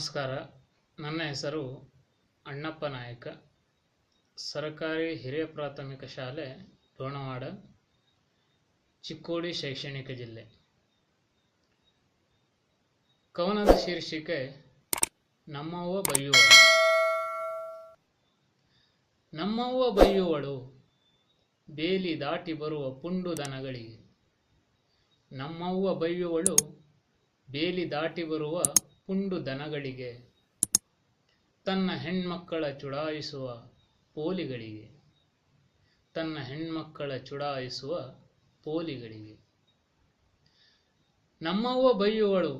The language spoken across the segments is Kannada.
ನಮಸ್ಕಾರ. ನನ್ನ ಹೆಸರು ಅಣ್ಣಪ್ಪ ನಾಯಕ. ಸರ್ಕಾರಿ ಹಿರಿಯ ಪ್ರಾಥಮಿಕ ಶಾಲೆ ಡೋಣವಾಡ, ಚಿಕ್ಕೋಡಿ ಶೈಕ್ಷಣಿಕ ಜಿಲ್ಲೆ. ಕವನದ ಶೀರ್ಷಿಕೆ ನಮ್ಮವ್ವ ಬಯ್ಯುವಳು. ನಮ್ಮವ್ವ ಬಯ್ಯುವಳು ಬೇಲಿ ದಾಟಿ ಬರುವ ಪುಂಡು ದನಗಳಿಗೆ. ನಮ್ಮವ್ವ ಬಯ್ಯುವಳು ಬೇಲಿ ದಾಟಿ ಬರುವ ಪುಂಡು ದನಗಳಿಗೆ, ತನ್ನ ಹೆಣ್ಮಕ್ಕಳ ಚುಡಾಯಿಸುವ ಪೋಲಿಗಳಿಗೆ. ತನ್ನ ಹೆಣ್ಮಕ್ಕಳ ಚುಡಾಯಿಸುವ ಪೋಲಿಗಳಿಗೆ. ನಮ್ಮವ್ವ ಬಯ್ಯುವಳು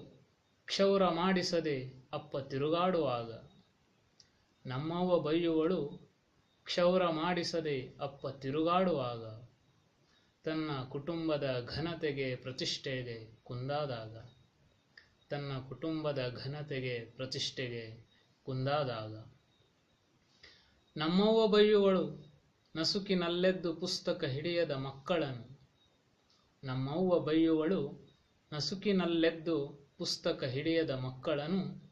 ಕ್ಷೌರ ಮಾಡಿಸದೆ ಅಪ್ಪ ತಿರುಗಾಡುವಾಗ. ನಮ್ಮವ್ವ ಬಯ್ಯುವಳು ಕ್ಷೌರ ಮಾಡಿಸದೆ ಅಪ್ಪ ತಿರುಗಾಡುವಾಗ, ತನ್ನ ಕುಟುಂಬದ ಘನತೆಗೆ ಪ್ರತಿಷ್ಠೆಗೆ ಕುಂದಾದಾಗ. ತನ್ನ ಕುಟುಂಬದ ಘನತೆಗೆ ಪ್ರತಿಷ್ಠೆಗೆ ಕುಂದಾದಾಗ. ನಮ್ಮವ್ವ ಬಯ್ಯುವಳು ನಸುಕಿನಲ್ಲೆದ್ದು ಪುಸ್ತಕ ಹಿಡಿಯದ ಮಕ್ಕಳನ್ನು. ನಮ್ಮವ್ವ ಬಯ್ಯುವಳು ನಸುಕಿನಲ್ಲೆದ್ದು ಪುಸ್ತಕ ಹಿಡಿಯದ ಮಕ್ಕಳನ್ನು,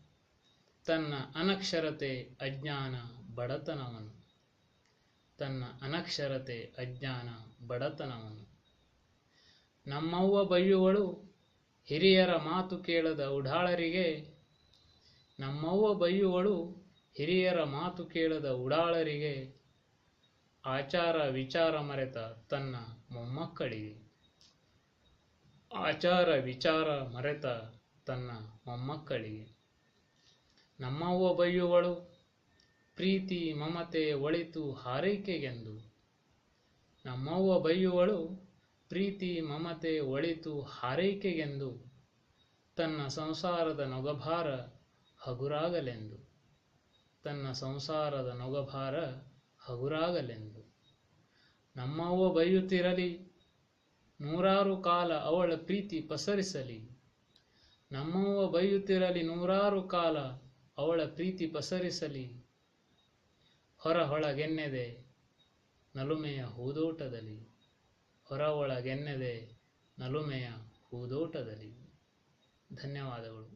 ತನ್ನ ಅನಕ್ಷರತೆ ಅಜ್ಞಾನ ಬಡತನವನ್ನು. ತನ್ನ ಅನಕ್ಷರತೆ ಅಜ್ಞಾನ ಬಡತನವನ್ನು. ನಮ್ಮವ್ವ ಬಯ್ಯುವಳು ಹಿರಿಯರ ಮಾತು ಕೇಳದ ಉಡಾಳರಿಗೆ. ನಮ್ಮವ್ವ ಬಯ್ಯುವಳು ಹಿರಿಯರ ಮಾತು ಕೇಳದ ಉಡಾಳರಿಗೆ, ಆಚಾರ ವಿಚಾರ ಮರೆತ ತನ್ನ ಮೊಮ್ಮಕ್ಕಳಿಗೆ. ಆಚಾರ ವಿಚಾರ ಮರೆತ ತನ್ನ ಮೊಮ್ಮಕ್ಕಳಿಗೆ. ನಮ್ಮವ್ವ ಬಯ್ಯುವಳು ಪ್ರೀತಿ ಮಮತೆ ಒಳಿತು ಹಾರೈಕೆಗೆಂದು. ನಮ್ಮವ್ವ ಬಯ್ಯುವಳು ಪ್ರೀತಿ ಮಮತೆ ಒಳಿತು ಹಾರೈಕೆಗೆಂದು, ತನ್ನ ಸಂಸಾರದ ನೊಗಭಾರ ಹಗುರಾಗಲೆಂದು. ತನ್ನ ಸಂಸಾರದ ನೊಗಭಾರ ಹಗುರಾಗಲೆಂದು. ನಮ್ಮವ್ವ ಬಯ್ಯುತ್ತಿರಲಿ ನೂರಾರು ಕಾಲ ಅವಳ ಪ್ರೀತಿ ಪಸರಿಸಲಿ. ನಮ್ಮವ್ವ ಬಯ್ಯುತ್ತಿರಲಿ ನೂರಾರು ಕಾಲ ಅವಳ ಪ್ರೀತಿ ಪಸರಿಸಲಿ. ಹೊರ ಒಳಗೆನ್ನೆದೆ ನಲುಮೆಯ ಹೂದೋಟದಲ್ಲಿ. ಹೊರ ಒಳಗೆನ್ನೆದೆ ನಲುಮೆಯ ಹೂದೋಟದಲ್ಲಿ. ಧನ್ಯವಾದಗಳು.